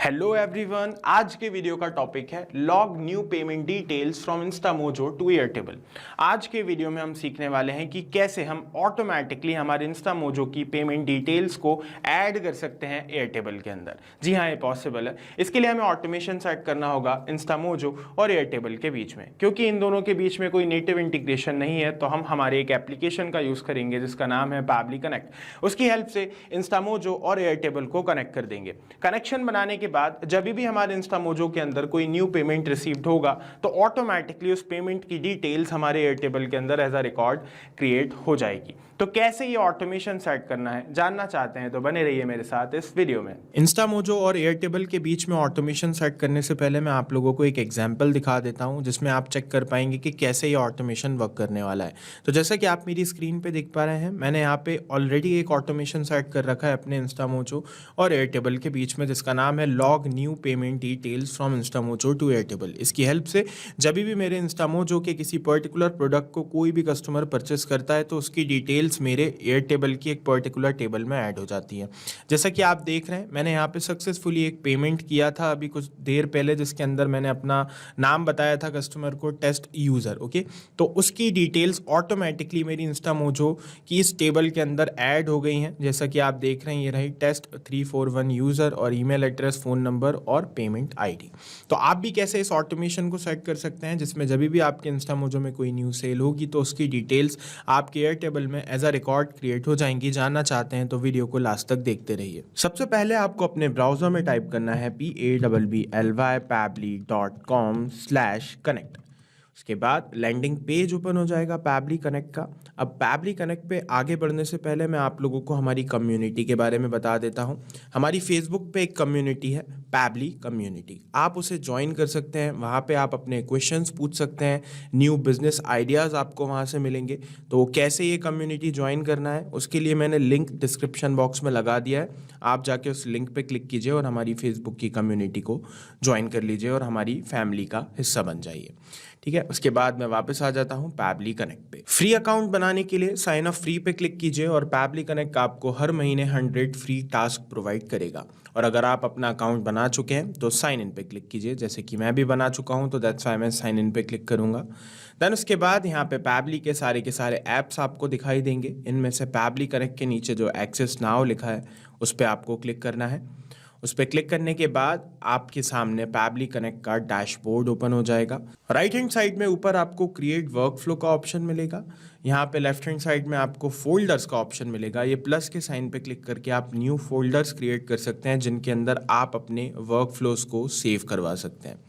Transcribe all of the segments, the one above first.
Hello everyone, आज के video का टॉपिक है log new payment details from Instamojo to Airtable. आज के वीडियो में हम सीखने वाले हैं कि कैसे हम ऑटोमेटिकली हमारे इंस्टामोजो की पेमेंट डिटेल्स को ऐड कर सकते हैं एयरटेबल के अंदर। जी हाँ, ये पॉसिबल है। इसके लिए हमें ऑटोमेशन सेट करना होगा इंस्टामोजो और एयरटेबल के बीच में, क्योंकि इन दोनों के बीच में कोई नेटिव इंटीग्रेशन नहीं है। तो हम हमारे एक एप्लीकेशन का यूज़ करेंगे जिसका नाम है पैबली कनेक्ट। उसकी हेल्प से इंस्टामोजो और एयरटेबल को कनेक्ट कर देंगे। कनेक्शन बनाने के बाद जब भी हमारे इंस्टामोजो के अंदर कोई न्यू पेमेंट रिसीव्ड होगा तो ऑटोमेटिकली उस पेमेंट की डिटेल्स हमारे एयरटेबल के अंदर एज अ रिकॉर्ड क्रिएट हो जाएगी। तो कैसे ये ऑटोमेशन सेट करना है जानना चाहते हैं तो बने रहिए मेरे साथ इस वीडियो में। इंस्टामोजो और एयरटेबल के बीच में ऑटोमेशन सेट करने से पहले मैं आप लोगों को एक एग्जांपल दिखा देता हूं जिसमें आप चेक कर पाएंगे कि कैसे ये ऑटोमेशन वर्क करने वाला है। तो जैसा कि आप मेरी स्क्रीन पे देख पा रहे हैं, मैंने यहाँ पे ऑलरेडी एक ऑटोमेशन सेट कर रखा है अपने इंस्टामोजो और एयरटेबल के बीच में, जिसका नाम है log new payment details from Instamojo to Airtable. इसकी हेल्प से जब भी मेरे इंस्टामोजो के किसी पर्टिकुलर प्रोडक्ट को कोई भी कस्टमर परचेस करता है तो उसकी डिटेल्स मेरे एयरटेबल की एक पर्टिकुलर टेबल में ऐड हो जाती है। जैसा कि आप देख रहे हैं, मैंने यहाँ पे सक्सेसफुली एक पेमेंट किया था अभी कुछ देर पहले, जिसके अंदर मैंने अपना नाम बताया था कस्टमर को, टेस्ट यूज़र। ओके, तो उसकी डिटेल्स ऑटोमेटिकली मेरी इंस्टामोजो की इस टेबल के अंदर ऐड हो गई हैं। जैसा कि आप देख रहे हैं, ये रही टेस्ट 341 यूज़र और ईमेल एड्रेस, फ़ोन नंबर और पेमेंट आईडी। तो आप भी कैसे इस ऑटोमेशन को सेट कर सकते हैं जिसमें जब भी आपके इंस्टामोजो में कोई न्यू सेल होगी तो उसकी डिटेल्स आपके एयरटेबल में एज अ रिकॉर्ड क्रिएट हो जाएंगी। जानना चाहते हैं तो वीडियो को लास्ट तक देखते रहिए। सबसे पहले आपको अपने ब्राउजर में टाइप करना है pabbly.com/connect। उसके बाद लैंडिंग पेज ओपन हो जाएगा पैबली कनेक्ट का। अब पैबली कनेक्ट पे आगे बढ़ने से पहले मैं आप लोगों को हमारी कम्युनिटी के बारे में बता देता हूँ। हमारी फेसबुक पे एक कम्युनिटी है, पैबली कम्युनिटी। आप उसे ज्वाइन कर सकते हैं। वहाँ पे आप अपने क्वेश्चंस पूछ सकते हैं, न्यू बिजनेस आइडियाज़ आपको वहाँ से मिलेंगे। तो कैसे ये कम्युनिटी ज्वाइन करना है उसके लिए मैंने लिंक डिस्क्रिप्शन बॉक्स में लगा दिया है। आप जाके उस लिंक पे क्लिक कीजिए और हमारी फेसबुक की कम्युनिटी को ज्वाइन कर लीजिए और हमारी फैमिली का हिस्सा बन जाइए। ठीक है, उसके बाद मैं वापस आ जाता हूँ पैबली कनेक्ट पे। फ्री अकाउंट बनाने के लिए साइन अप फ्री पे क्लिक कीजिए और पैबली कनेक्ट आपको हर महीने 100 फ्री टास्क प्रोवाइड करेगा। और अगर आप अपना अकाउंट बना चुके हैं तो साइन इन पे क्लिक कीजिए, जैसे कि मैं भी बना चुका हूँ तो दैट्स व्हाई मैं साइन इन पे क्लिक करूँगा। देन उसके बाद यहाँ पे पैबली के सारे ऐप्स आपको दिखाई देंगे। इनमें से पैबली कनेक्ट के नीचे जो एक्सेस नाउ लिखा है उस पर आपको क्लिक करना है। उस पर क्लिक करने के बाद आपके सामने पैबली कनेक्ट का डैशबोर्ड ओपन हो जाएगा। राइट हैंड साइड में ऊपर आपको क्रिएट वर्कफ्लो का ऑप्शन मिलेगा। यहाँ पे लेफ्ट हैंड साइड में आपको फोल्डर्स का ऑप्शन मिलेगा। ये प्लस के साइन पे क्लिक करके आप न्यू फोल्डर्स क्रिएट कर सकते हैं जिनके अंदर आप अपने वर्कफ्लोज को सेव करवा सकते हैं।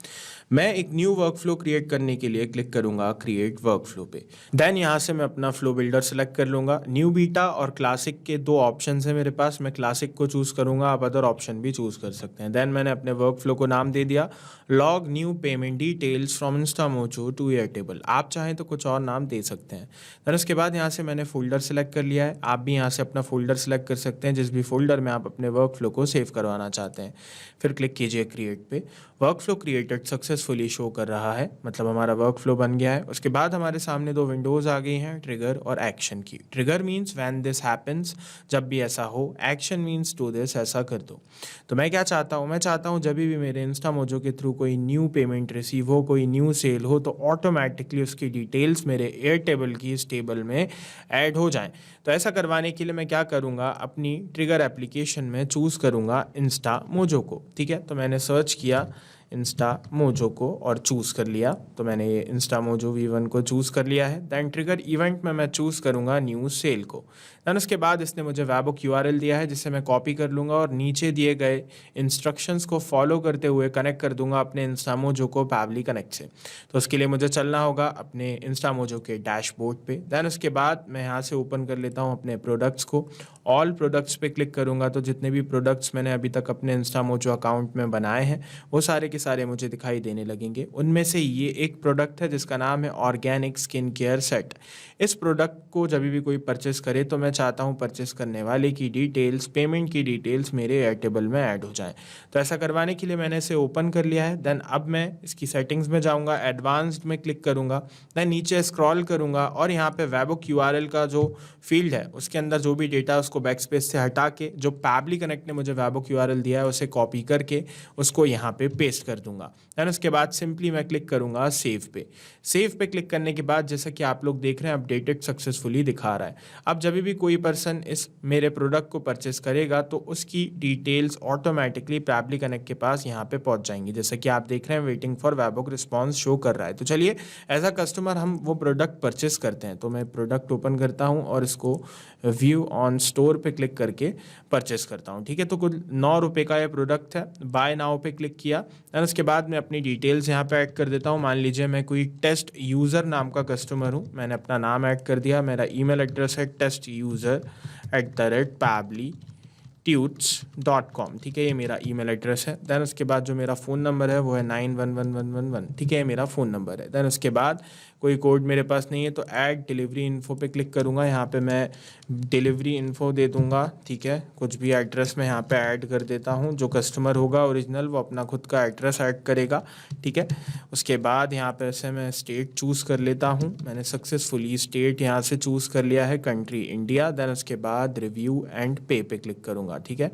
मैं एक न्यू वर्कफ्लो क्रिएट करने के लिए क्लिक करूंगा क्रिएट वर्कफ्लो पे। देन यहाँ से मैं अपना फ्लो बिल्डर सेलेक्ट कर लूँगा। न्यू बीटा और क्लासिक के दो ऑप्शन है मेरे पास। मैं क्लासिक को चूज़ करूँगा, आप अदर ऑप्शन भी चूज़ कर सकते हैं। देन मैंने अपने वर्कफ्लो को नाम दे दिया log new payment details from Instamojo to Airtable. आप चाहें तो कुछ और नाम दे सकते हैं। देन उसके बाद यहाँ से मैंने फोल्डर सेलेक्ट कर लिया है। आप भी यहाँ से अपना फोल्डर सेलेक्ट कर सकते हैं जिस भी फोल्डर में आप अपने वर्कफ्लो को सेव करवाना चाहते हैं। फिर क्लिक कीजिए क्रिएट पे। वर्कफ्लो क्रिएटेड सक्सेसफुली शो कर रहा है, मतलब हमारा वर्कफ्लो बन गया है। उसके बाद हमारे सामने दो विंडोज़ आ गई हैं, ट्रिगर और एक्शन की। Trigger means when this happens, जब भी ऐसा हो। एक्शन मीन्स डू दिस, ऐसा कर दो। तो मैं क्या चाहता हूँ, मैं चाहता हूँ जब भी मेरे इंस्टामोजो के थ्रू कोई न्यू पेमेंट रिसीव हो, कोई न्यू सेल हो, तो ऑटोमेटिकली उसकी डिटेल्स मेरे एयरटेबल की इस टेबल में ऐड हो जाएं। तो ऐसा करवाने के लिए मैं क्या करूँगा, अपनी ट्रिगर एप्लीकेशन में चूज़ करूँगा इंस्टामोजो को। ठीक है, तो मैंने सर्च किया इंस्टामोजो को और चूज़ कर लिया। तो मैंने ये इंस्टामोजो V1 को चूज़ कर लिया है। दैन ट्रिगर इवेंट में मैं चूज़ करूँगा न्यू सेल को। दैन उसके बाद इसने मुझे वेबहुक URL दिया है जिसे मैं कॉपी कर लूँगा और नीचे दिए गए इंस्ट्रक्शंस को फॉलो करते हुए कनेक्ट कर दूंगा अपने इंस्टामोजो को पैबली कनेक्ट से। तो उसके लिए मुझे चलना होगा अपने इंस्टामोजो के डैशबोर्ड पे। दैन उसके बाद मैं यहाँ से ओपन कर लेता हूँ अपने प्रोडक्ट्स को। ऑल प्रोडक्ट्स पे क्लिक करूँगा तो जितने भी प्रोडक्ट्स मैंने अभी तक अपने इंस्टामोजो अकाउंट में बनाए हैं वो सारे के सारे मुझे दिखाई देने लगेंगे। उनमें से ये एक प्रोडक्ट है जिसका नाम है ऑर्गेनिक स्किन केयर सेट। इस प्रोडक्ट को जब भी कोई परचेस करे तो मैं चाहता हूँ परचेस करने वाले की डिटेल्स, पेमेंट की डिटेल्स मेरे एयरटेबल में ऐड हो जाएं। तो ऐसा करवाने के लिए मैंने इसे ओपन कर लिया है। देन अब मैं इसकी सेटिंग्स में जाऊँगा, एडवांस्ड में क्लिक करूँगा, देन नीचे स्क्रॉल करूँगा और यहाँ पे वेबहोok यूआरएल का जो फील्ड है उसके अंदर जो भी डेटा उसको बैक स्पेस से हटा के जो पैबली कनेक्ट ने मुझे वेबहोok यूआरएल दिया है उसे कॉपी करके उसको यहाँ पे पेस्ट कर दूंगा। देन उसके बाद सिंपली मैं क्लिक करूँगा सेव पे। सेव पे क्लिक करने के बाद जैसा कि आप लोग देख रहे हैं अपडेटेड सक्सेसफुली दिखा रहा है। अब जब भी कोई पर्सन इस मेरे प्रोडक्ट को परचेस करेगा तो उसकी डिटेल्स ऑटोमेटिकली पैबली कनेक्ट के पास यहाँ पे पहुँच जाएंगी। जैसे कि आप देख रहे हैं वेटिंग फॉर वेबहोok रिस्पॉन्स शो कर रहा है। तो चलिए एज अ कस्टमर हम वो प्रोडक्ट परचेस करते हैं। तो मैं प्रोडक्ट ओपन करता हूँ और इसको व्यू ऑन स्टोर पे क्लिक करके परचेस करता हूँ। ठीक है, तो कुल 9 रुपये का ये प्रोडक्ट है। बाय नाउ पे क्लिक किया और उसके बाद मैं अपनी डिटेल्स यहाँ पे ऐड कर देता हूँ। मान लीजिए मैं कोई टेस्ट यूज़र नाम का कस्टमर हूँ, मैंने अपना नाम ऐड कर दिया, मेरा ईमेल एड्रेस है testuser@pablitudes.com। ठीक है, ये मेरा ईमेल एड्रेस है। देन उसके बाद जो मेरा फ़ोन नंबर है वो है 911111। ठीक है, ये मेरा फ़ोन नंबर है। देन उसके बाद कोई कोड मेरे पास नहीं है तो ऐड डिलीवरी इन्फो पे क्लिक करूँगा। यहाँ पे मैं डिलीवरी इन्फो दे दूँगा। ठीक है, कुछ भी एड्रेस मैं यहाँ पे ऐड कर देता हूँ। जो कस्टमर होगा ओरिजिनल वो अपना खुद का एड्रेस ऐड करेगा। ठीक है, उसके बाद यहाँ पे से मैं स्टेट चूज़ कर लेता हूँ। मैंने सक्सेसफुली स्टेट यहाँ से चूज़ कर लिया है, कंट्री इंडिया। देन उसके बाद रिव्यू एंड पे पे क्लिक करूँगा। ठीक है,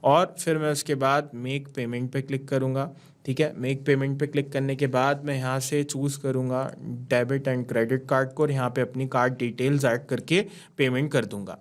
और फिर मैं उसके बाद मेक पेमेंट पे क्लिक करूँगा। ठीक है, मेक पेमेंट पे क्लिक करने के बाद मैं यहाँ से चूज़ करूँगा डेबिट एंड क्रेडिट कार्ड को और यहाँ पे अपनी कार्ड डिटेल्स ऐड करके पेमेंट कर दूँगा।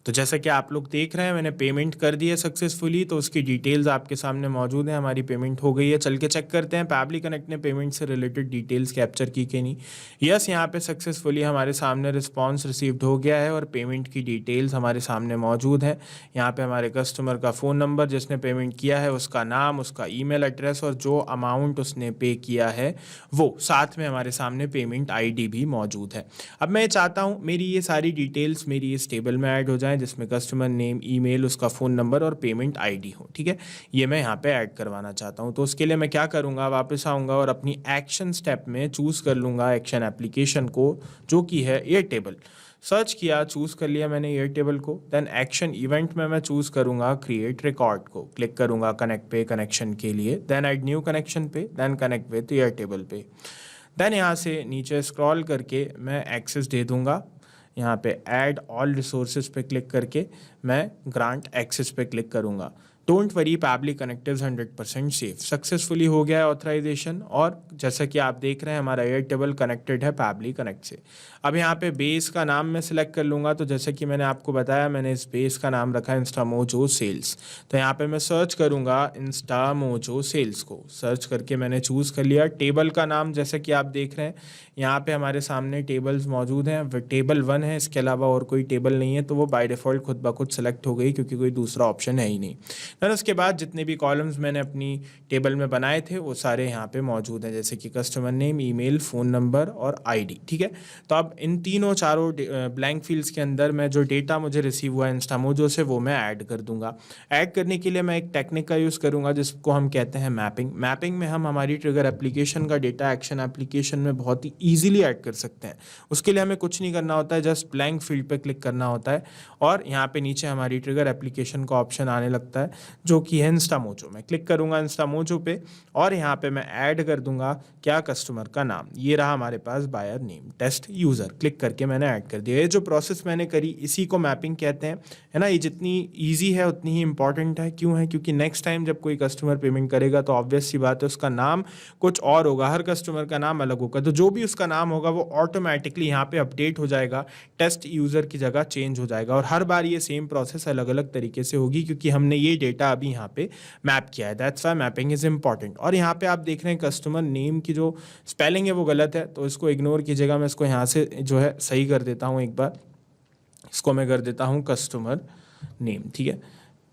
तो जैसा कि आप लोग देख रहे हैं मैंने पेमेंट कर दी है सक्सेसफुली, तो उसकी डिटेल्स आपके सामने मौजूद हैं। हमारी पेमेंट हो गई है। चल के चेक करते हैं पैबली कनेक्ट ने पेमेंट से रिलेटेड डिटेल्स कैप्चर की कि नहीं। यस, यहाँ पे सक्सेसफुली हमारे सामने रिस्पांस रिसीव्ड हो गया है और पेमेंट की डिटेल्स हमारे सामने मौजूद हैं। यहाँ पे हमारे कस्टमर का फ़ोन नंबर, जिसने पेमेंट किया है उसका नाम, उसका ईमेल एड्रेस और जो अमाउंट उसने पे किया है वो, साथ में हमारे सामने पेमेंट आईडी भी मौजूद है। अब मैं चाहता हूँ मेरी ये सारी डिटेल्स मेरी इस टेबल में ऐड हो जाएं जिसमें कस्टमर नेम, ईमेल, उसका फ़ोन नंबर और पेमेंट आईडी हो। ठीक है, ये मैं यहाँ पे ऐड करवाना चाहता हूँ। तो उसके लिए मैं क्या करूँगा, वापस आऊँगा और अपनी एक्शन स्टेप में चूज़ कर लूँगा एक्शन एप्लीकेशन को, जो कि है एयरटेबल। सर्च किया, चूज़ कर लिया मैंने एयरटेबल को। देन एक्शन इवेंट में मैं चूज़ करूँगा क्रिएट रिकॉर्ड को। क्लिक करूँगा कनेक्ट पे कनेक्शन के लिए, देन ऐड न्यू कनेक्शन पे, देन कनेक्ट विद एयरटेबल पे। देन यहाँ से नीचे स्क्रॉल करके मैं एक्सेस दे दूँगा। यहाँ पे ऐड ऑल रिसोर्सेज पे क्लिक करके मैं ग्रांट एक्सेस पे क्लिक करूँगा। Don't worry, Pabbly connect is 100% safe. Successfully हो गया है ऑथराइजेशन और जैसा कि आप देख रहे हैं हमारा एयरटेबल कनेक्टेड है पैबली कनेक्ट से। अब यहाँ पे बेस का नाम मैं सिलेक्ट कर लूँगा। तो जैसे कि मैंने आपको बताया, मैंने इस बेस का नाम रखा है इंस्टामोजो सेल्स। तो यहाँ पे मैं सर्च करूँगा इंस्टामोजो सेल्स को। सर्च करके मैंने चूज़ कर लिया। टेबल का नाम जैसे कि आप देख रहे हैं यहाँ पे हमारे सामने टेबल्स मौजूद हैं। टेबल 1 है, इसके अलावा और कोई टेबल नहीं है, तो वो बाय डिफ़ॉल्ट खुद ब खुद सेलेक्ट हो गई क्योंकि कोई दूसरा ऑप्शन है ही नहीं। फिर उसके बाद जितने भी कॉलम्स मैंने अपनी टेबल में बनाए थे वो सारे यहाँ पे मौजूद हैं, जैसे कि customer name, email, phone number और आईडी। ठीक है, तो अब इन चारों ब्लैंक फील्ड्स के अंदर मैं जो डेटा मुझे रिसीव हुआ है इंस्टामोजो से वो मैं ऐड कर दूंगा। ऐड करने के लिए मैं एक टेक्निक का यूज़ करूँगा जिसको हम कहते हैं मैपिंग। मैपिंग में हम हमारी ट्रिगर एप्लीकेशन का डेटा एक्शन एप्लीकेशन में बहुत ही ईजिली ऐड कर सकते हैं। उसके लिए हमें कुछ नहीं करना होता है, जस्ट ब्लैंक फील्ड पे क्लिक करना होता है और यहाँ पे नीचे हमारी ट्रिगर एप्लीकेशन का ऑप्शन आने लगता है जो कि है इंस्टामोजो। मैं क्लिक करूँगा इंस्टामोजो पे और यहाँ पे मैं ऐड कर दूंगा क्या, कस्टमर का नाम। ये रहा हमारे पास buyer name test user. Click करके मैंने ऐड कर दिया। ये जो प्रोसेस मैंने करी इसी को मैपिंग कहते हैं, है ना। ये जितनी ईजी है उतनी ही इंपॉर्टेंट है। क्यों है? क्योंकि नेक्स्ट टाइम जब कोई कस्टमर पेमेंट करेगा तो ऑब्वियस सी बात है उसका नाम कुछ और होगा, हर कस्टमर का नाम अलग होगा। तो जो भी उसका नाम होगा वो ऑटोमेटिकली यहाँ पे अपडेट हो जाएगा, टेस्ट यूज़र की जगह चेंज हो जाएगा और हर बार ये सेम प्रोसेस अलग अलग तरीके से होगी क्योंकि हमने ये डेटा अभी यहाँ पे मैप किया है। That's why mapping is important. और यहाँ पे आप देख रहे हैं कस्टमर नेम की जो स्पेलिंग है वो गलत है, तो इसको इग्नोर कीजिएगा। मैं इसको यहाँ से जो है सही कर देता हूँ। एक बार इसको मैं कर देता हूँ कस्टमर नेम। ठीक है,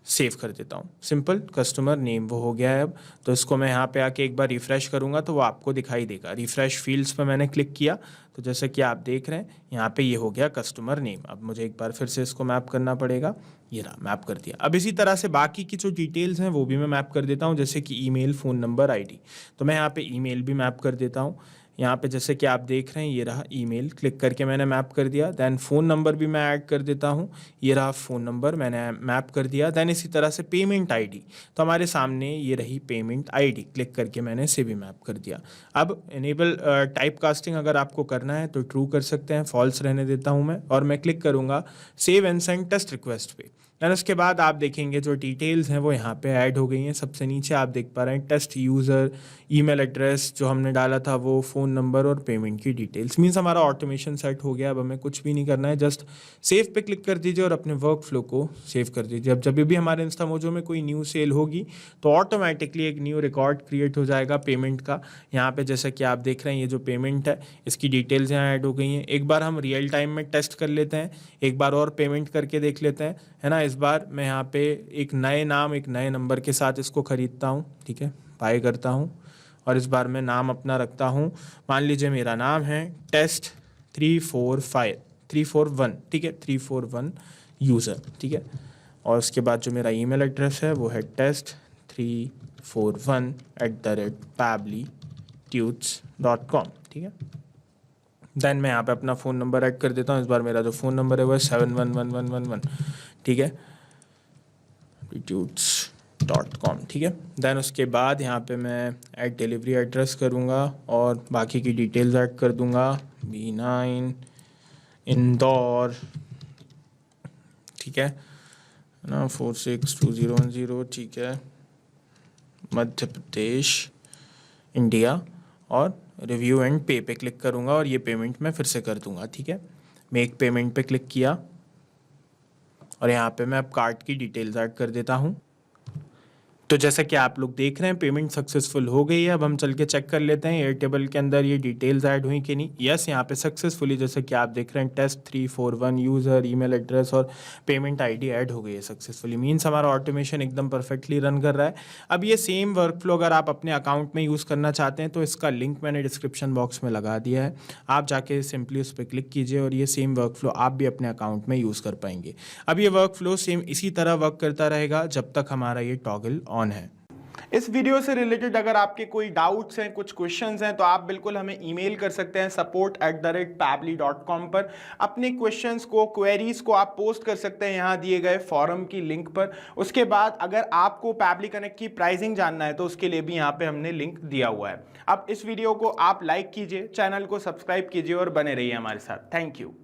सेव कर देता हूँ। सिंपल, कस्टमर नेम वो हो गया है अब। तो इसको मैं यहाँ पे आके एक बार रिफ़्रेश करूँगा तो वो आपको दिखाई देगा। रिफ़्रेश फील्ड्स पे मैंने क्लिक किया तो जैसे कि आप देख रहे हैं यहाँ पे ये हो गया कस्टमर नेम। अब मुझे एक बार फिर से इसको मैप करना पड़ेगा। ये रहा, मैप कर दिया। अब इसी तरह से बाकी की जो डिटेल्स हैं वो भी मैं मैप कर देता हूँ, जैसे कि ईमेल, फ़ोन नंबर, आईडी। तो मैं यहाँ पे ईमेल भी मैप कर देता हूँ। यहाँ पे जैसे कि आप देख रहे हैं ये रहा ईमेल, क्लिक करके मैंने मैप कर दिया। दैन फ़ोन नंबर भी मैं ऐड कर देता हूँ, ये रहा फ़ोन नंबर मैंने मैप कर दिया। दैन इसी तरह से पेमेंट आईडी, तो हमारे सामने ये रही पेमेंट आईडी, क्लिक करके मैंने इसे भी मैप कर दिया। अब इनेबल टाइप कास्टिंग अगर आपको करना है तो ट्रू कर सकते हैं, फॉल्स रहने देता हूँ मैं, और मैं क्लिक करूँगा save and send test request पे। दैन उसके बाद आप देखेंगे जो डिटेल्स हैं वो यहाँ पे ऐड हो गई हैं। सबसे नीचे आप देख पा रहे हैं टेस्ट यूज़र, ईमेल एड्रेस जो हमने डाला था वो, फ़ोन नंबर और पेमेंट की डिटेल्स। मीन्स हमारा ऑटोमेशन सेट हो गया। अब हमें कुछ भी नहीं करना है, जस्ट सेव पे क्लिक कर दीजिए और अपने वर्क फ्लो को सेव कर दीजिए। अब जब भी हमारे इंस्टामोजो में कोई न्यू सेल होगी तो ऑटोमेटिकली एक न्यू रिकॉर्ड क्रिएट हो जाएगा पेमेंट का। यहाँ पे जैसे कि आप देख रहे हैं ये जो पेमेंट है इसकी डिटेल्स यहाँ ऐड हो गई हैं। एक बार हम रियल टाइम में टेस्ट कर लेते हैं, एक बार और पेमेंट करके देख लेते हैं, है ना। इस बार मैं यहाँ पे एक नए नाम, एक नए नंबर के साथ इसको ख़रीदता हूँ, ठीक है, बाय करता हूँ। और इस बार मैं नाम अपना रखता हूँ, मान लीजिए मेरा नाम है टेस्ट 341, ठीक है, 341 यूज़र, ठीक है। और उसके बाद जो मेरा ईमेल एड्रेस है वो है test341@pablitudes.com, ठीक है। देन मैं यहाँ पे अपना फ़ोन नंबर ऐड कर देता हूँ। इस बार मेरा जो फ़ोन नंबर है वो है 711111, ठीक है, pablitudes.com, ठीक है। देन उसके बाद यहाँ पे मैं ऐड डिलीवरी एड्रेस करूँगा और बाकी की डिटेल्स ऐड कर दूँगा। B9 इंदौर, ठीक है ना, 462010, ठीक है, मध्य प्रदेश, इंडिया। और रिव्यू एंड पे पे क्लिक करूँगा और ये पेमेंट मैं फिर से कर दूँगा, ठीक है। मेक पेमेंट पे क्लिक किया और यहाँ पे मैं अब कार्ड की डिटेल्स ऐड कर देता हूँ। तो जैसा कि आप लोग देख रहे हैं पेमेंट सक्सेसफुल हो गई है। अब हम चल के चेक कर लेते हैं एयरटेबल के अंदर ये डिटेल्स ऐड हुई कि नहीं। यस, यहाँ पे सक्सेसफुली जैसे कि आप देख रहे हैं test341 यूज़र, ईमेल एड्रेस और पेमेंट आईडी ऐड हो गई है सक्सेसफुली। मीन्स हमारा ऑटोमेशन एकदम परफेक्टली रन कर रहा है। अब ये सेम वर्क फ्लो अगर आप अपने अकाउंट में यूज़ करना चाहते हैं तो इसका लिंक मैंने डिस्क्रिप्शन बॉक्स में लगा दिया है। आप जाके सिंपली उस पर क्लिक कीजिए और ये सेम वर्क फ्लो आप भी अपने अकाउंट में यूज़ कर पाएंगे। अब ये वर्क फ्लो सेम इसी तरह वर्क करता रहेगा जब तक हमारा ये टॉगल ऑन है। इस वीडियो से रिलेटेड अगर आपके कोई डाउट्स हैं, कुछ क्वेश्चंस हैं, तो आप बिल्कुल हमें ईमेल कर सकते हैं support@pably.com पर। अपने क्वेश्चंस को, क्वेरीज को आप पोस्ट कर सकते हैं यहाँ दिए गए फॉरम की लिंक पर। उसके बाद अगर आपको पैबली कनेक्ट की प्राइसिंग जानना है तो उसके लिए भी यहाँ पे हमने लिंक दिया हुआ है। अब इस वीडियो को आप लाइक कीजिए, चैनल को सब्सक्राइब कीजिए और बने रहिए हमारे साथ। Thank you.